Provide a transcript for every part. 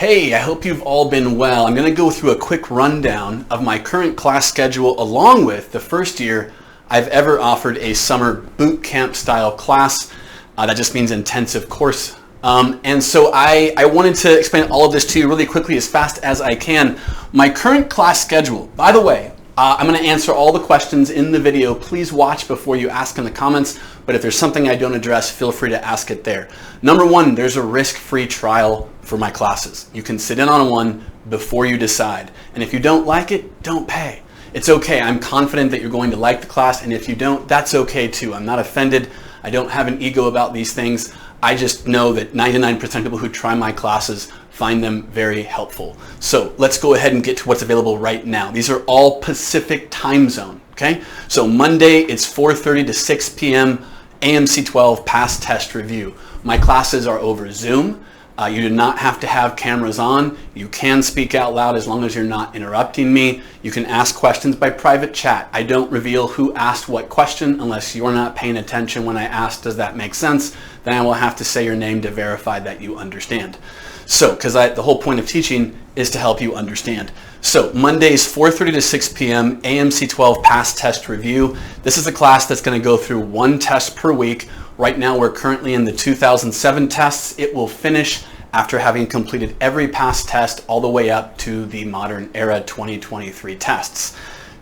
Hey, I hope you've all been well. I'm going to go through a quick rundown of my current class schedule along with the first year I've ever offered a summer boot camp style class. That just means intensive course. And so I wanted to explain all of this to you really quickly as fast as I can. My current class schedule, by the way, I'm going to answer all the questions in the video. Please watch before you ask in the comments, but if there's something I don't address, feel free to ask it there. Number one, there's a risk-free trial for my classes. You can sit in on one before you decide. And if you don't like it, don't pay. It's okay. I'm confident that you're going to like the class, and if you don't, that's okay too. I'm not offended. I don't have an ego about these things. I just know that 99% of people who try my classes find them very helpful. So let's go ahead and get to what's available right now. These are all Pacific time zone, okay? So Monday, it's 4:30 to 6 p.m. AMC 12 past test review. My classes are over Zoom. You do not have to have cameras on. You can speak out loud as long as you're not interrupting me. You can ask questions by private chat. I don't reveal who asked what question unless you're not paying attention when I ask, does that make sense? Then I will have to say your name to verify that you understand. So, because the whole point of teaching is to help you understand. So, Mondays 4:30 to 6 p.m. AMC 12 past test review. This is a class that's going to go through one test per week. Right now we're currently in the 2007 tests. It will finish after having completed every past test all the way up to the modern era 2023 tests.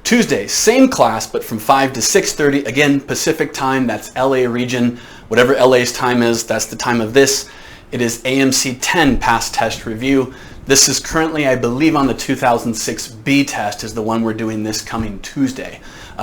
Tuesday, same class, but from 5 to 6:30, again, Pacific time, that's LA region. Whatever LA's time is, that's the time of this. It is AMC 10 past test review. This is currently, I believe, on the 2006 B test is the one we're doing this coming Tuesday.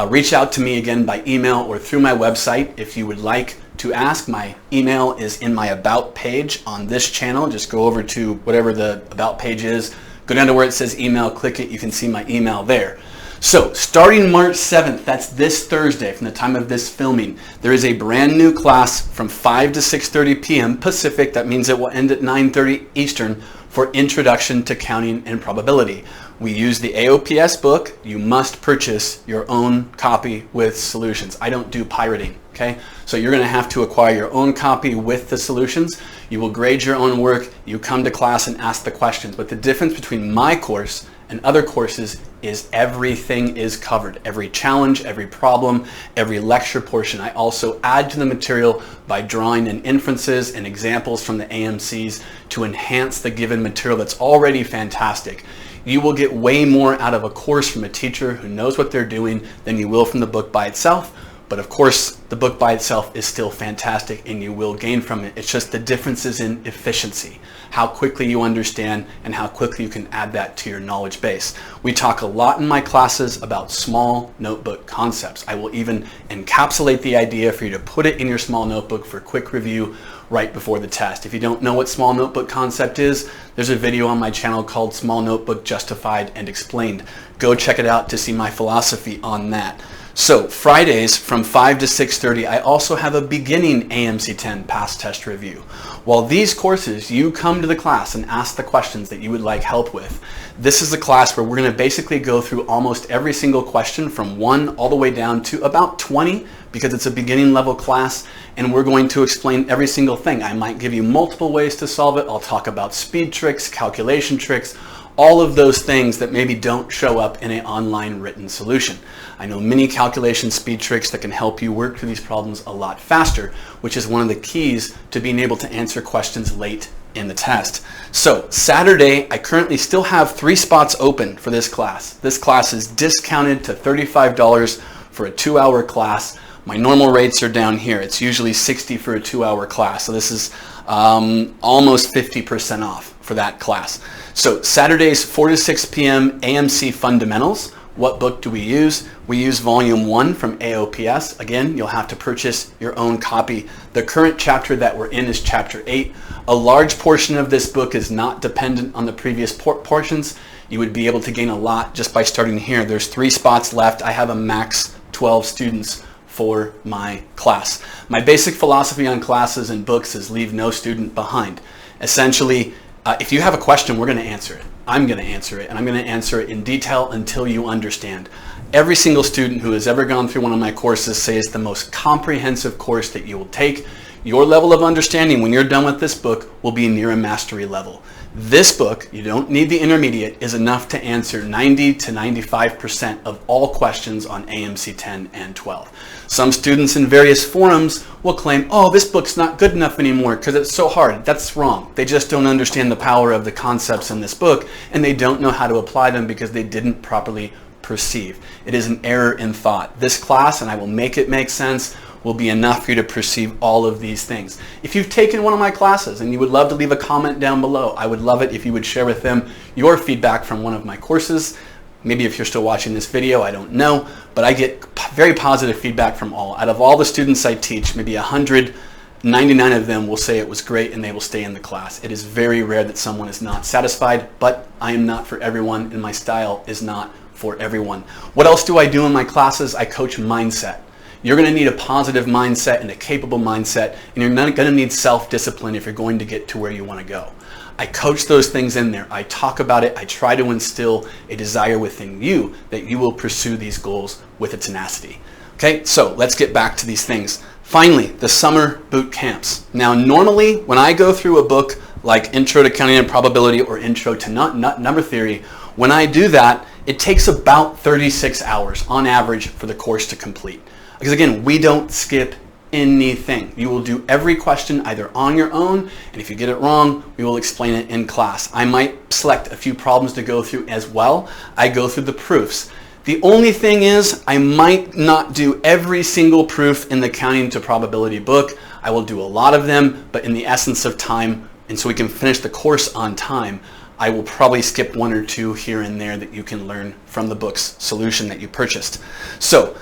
Reach out to me again by email or through my website if you would like to ask. My email is in my About page on this channel. Just go over to whatever the About page is. Go down to where it says email, click it. You can see my email there. So starting March 7th, that's this Thursday from the time of this filming, there is a brand new class from 5 to 6:30 p.m. Pacific. That means it will end at 9:30 Eastern for Introduction to Counting and Probability. We use the AOPS book. You must purchase your own copy with solutions. I don't do pirating, okay? So you're going to have to acquire your own copy with the solutions. You will grade your own work. You come to class and ask the questions. But the difference between my course and other courses is everything is covered. Every challenge, every problem, every lecture portion. I also add to the material by drawing in inferences and examples from the AMCs to enhance the given material that's already fantastic. You will get way more out of a course from a teacher who knows what they're doing than you will from the book by itself. But of course, the book by itself is still fantastic and you will gain from it. It's just the differences in efficiency, how quickly you understand and how quickly you can add that to your knowledge base. We talk a lot in my classes about small notebook concepts. I will even encapsulate the idea for you to put it in your small notebook for quick review right before the test. If you don't know what small notebook concept is, there's a video on my channel called Small Notebook Justified and Explained. Go check it out to see my philosophy on that. So Fridays from 5 to 6:30, I also have a beginning AMC 10 past test review. While these courses, you come to the class and ask the questions that you would like help with. This is a class where we're going to basically go through almost every single question from 1 all the way down to about 20 because it's a beginning level class, and we're going to explain every single thing. I might give you multiple ways to solve it. I'll talk about speed tricks, calculation tricks, all of those things that maybe don't show up in an online written solution. I know many calculation speed tricks that can help you work through these problems a lot faster, which is one of the keys to being able to answer questions late in the test. So Saturday, I currently still have 3 spots open for this class. This class is discounted to $35 for a 2-hour class. My normal rates are down here. It's usually $60 for a 2-hour class. So this is almost 50% off for that class. So Saturdays 4 to 6 p.m. AMC Fundamentals. What book do we use? We use volume 1 from AOPS. Again, you'll have to purchase your own copy. The current chapter that we're in is chapter 8. A large portion of this book is not dependent on the previous portions. You would be able to gain a lot just by starting here. There's 3 spots left. I have a max 12 students for my class. My basic philosophy on classes and books is leave no student behind. Essentially, if you have a question, we're going to answer it. I'm going to answer it, and I'm going to answer it in detail until you understand. Every single student who has ever gone through one of my courses says it's the most comprehensive course that you will take. Your level of understanding when you're done with this book will be near a mastery level. This book, you don't need the intermediate, is enough to answer 90 to 95% of all questions on AMC 10 and 12. Some students in various forums will claim, oh, this book's not good enough anymore because it's so hard. That's wrong. They just don't understand the power of the concepts in this book, and they don't know how to apply them because they didn't properly perceive. It is an error in thought. This class, and I will make it make sense, will be enough for you to perceive all of these things. If you've taken one of my classes and you would love to leave a comment down below, I would love it if you would share with them your feedback from one of my courses. Maybe if you're still watching this video, I don't know, but I get very positive feedback from all. Out of all the students I teach, maybe 199 of them will say it was great and they will stay in the class. It is very rare that someone is not satisfied, but I am not for everyone and my style is not for everyone. What else do I do in my classes? I coach mindset. You're going to need a positive mindset and a capable mindset, and you're not going to need self-discipline if you're going to get to where you want to go. I coach those things in there. I talk about it. I try to instill a desire within you that you will pursue these goals with a tenacity. Okay, so let's get back to these things. Finally, the summer boot camps. Now, normally when I go through a book like Intro to Counting and Probability or Intro to Number Theory, when I do that, it takes about 36 hours on average for the course to complete. Because again, we don't skip anything. You will do every question either on your own, and if you get it wrong, we will explain it in class. I might select a few problems to go through as well. I go through the proofs. The only thing is, I might not do every single proof in the Counting to Probability book. I will do a lot of them, but in the essence of time, and so we can finish the course on time, I will probably skip one or two here and there that you can learn from the book's solution that you purchased. So,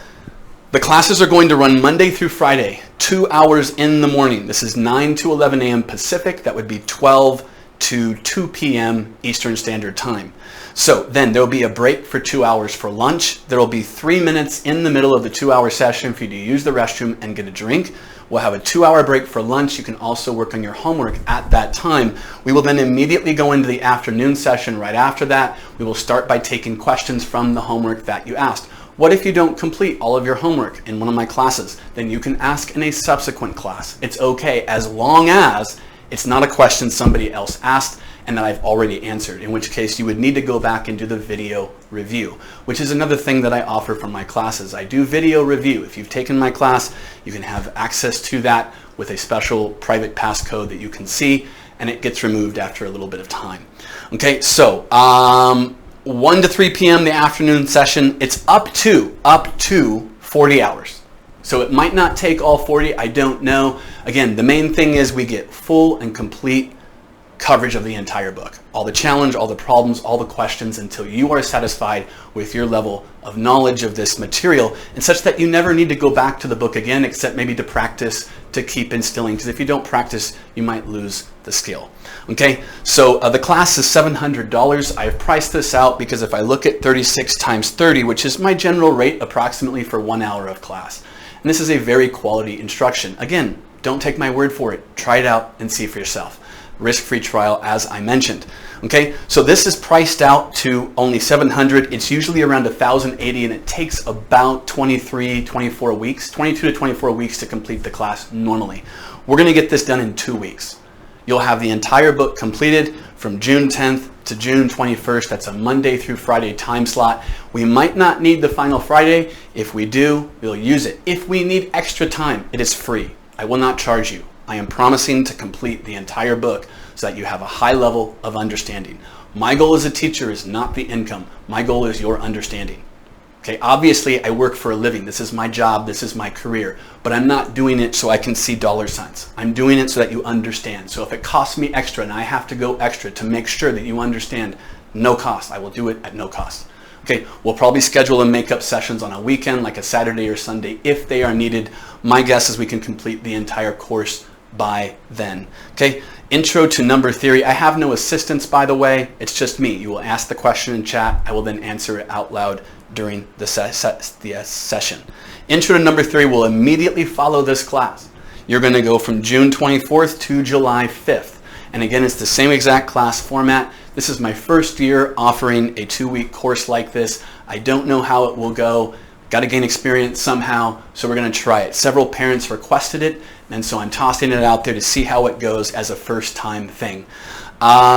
the classes are going to run Monday through Friday, 2 hours in the morning. This is 9 to 11 a.m. Pacific. That would be 12 to 2 p.m. Eastern Standard Time. So then there will be a break for 2 hours for lunch. There will be 3 minutes in the middle of the 2-hour session for you to use the restroom and get a drink. We'll have a 2-hour break for lunch. You can also work on your homework at that time. We will then immediately go into the afternoon session right after that. We will start by taking questions from the homework that you asked. What if you don't complete all of your homework in one of my classes? Then you can ask in a subsequent class. It's okay as long as it's not a question somebody else asked and that I've already answered, in which case you would need to go back and do the video review, which is another thing that I offer from my classes. I do video review. If you've taken my class, you can have access to that with a special private passcode that you can see, and it gets removed after a little bit of time. Okay, so 1 to 3 p.m. the afternoon session, it's up to 40 hours. So it might not take all 40, I don't know. Again, the main thing is we get full and complete coverage of the entire book. All the challenge, all the problems, all the questions until you are satisfied with your level of knowledge of this material, and such that you never need to go back to the book again except maybe to practice, to keep instilling, because if you don't practice, you might lose the skill. Okay, so the class is $700. I've priced this out because if I look at 36 times 30, which is my general rate approximately for 1 hour of class, and this is a very quality instruction. Again, don't take my word for it. Try it out and see for yourself. Risk-free trial, as I mentioned. Okay, so this is priced out to only $700. It's usually around $1,080, and it takes about 24 weeks, 22 to 24 weeks to complete the class normally. We're going to get this done in 2 weeks. You'll have the entire book completed from June 10th to June 21st. That's a Monday through Friday time slot. We might not need the final Friday. If we do, we'll use it. If we need extra time, it is free. I will not charge you. I am promising to complete the entire book so that you have a high level of understanding. My goal as a teacher is not the income. My goal is your understanding. Okay, obviously I work for a living. This is my job. This is my career. But I'm not doing it so I can see dollar signs. I'm doing it so that you understand. So if it costs me extra and I have to go extra to make sure that you understand, no cost. I will do it at no cost. Okay, we'll probably schedule a makeup sessions on a weekend, like a Saturday or Sunday, if they are needed. My guess is we can complete the entire course by then. Okay, Intro to Number Theory. I have no assistants, by the way. It's just me. You will ask the question in chat. I will then answer it out loud during the session. Intro to Number Theory will immediately follow this class. You're going to go from June 24th to July 5th. And again, it's the same exact class format. This is my first year offering a 2-week course like this. I don't know how it will go. Got to gain experience somehow, so we're going to try it. Several parents requested it, and so I'm tossing it out there to see how it goes as a first-time thing.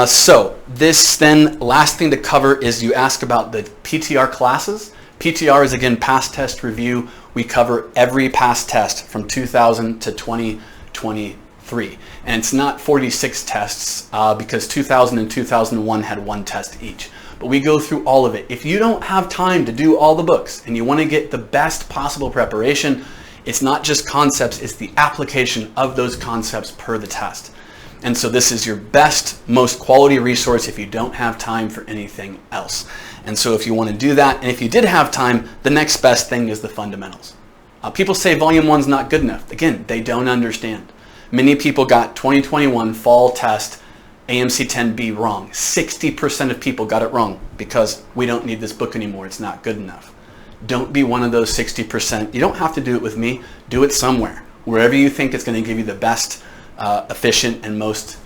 So this then, last thing to cover is you ask about the PTR classes. PTR is again past test review. We cover every past test from 2000 to 2023. And it's not 46 tests because 2000 and 2001 had one test each. But we go through all of it. If you don't have time to do all the books and you want to get the best possible preparation, it's not just concepts, it's the application of those concepts per the test. And so this is your best, most quality resource if you don't have time for anything else. And so if you want to do that, and if you did have time, the next best thing is the fundamentals. People say volume 1's not good enough. Again, they don't understand. Many people got 2021 fall test AMC 10B wrong. 60% of people got it wrong because we don't need this book anymore. It's not good enough. Don't be one of those 60%. You don't have to do it with me. Do it somewhere. Wherever you think it's going to give you the best, efficient, and most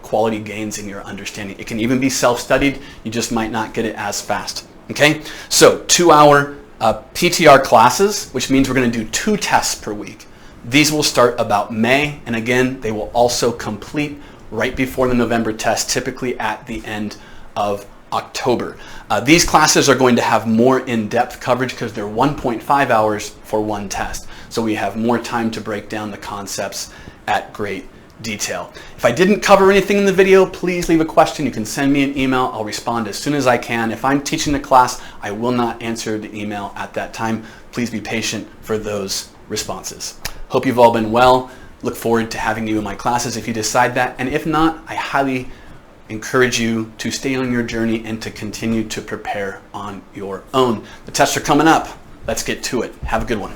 quality gains in your understanding. It can even be self-studied. You just might not get it as fast. Okay? So 2-hour PTR classes, which means we're going to do 2 tests per week. These will start about May, and again, they will also complete right before the November test, typically at the end of October. These classes are going to have more in-depth coverage because they're 1.5 hours for one test. So we have more time to break down the concepts at great detail. If I didn't cover anything in the video, please leave a question. You can send me an email. I'll respond as soon as I can. If I'm teaching the class, I will not answer the email at that time. Please be patient for those responses. Hope you've all been well. Look forward to having you in my classes if you decide that. And if not, I highly encourage you to stay on your journey and to continue to prepare on your own. The tests are coming up. Let's get to it. Have a good one.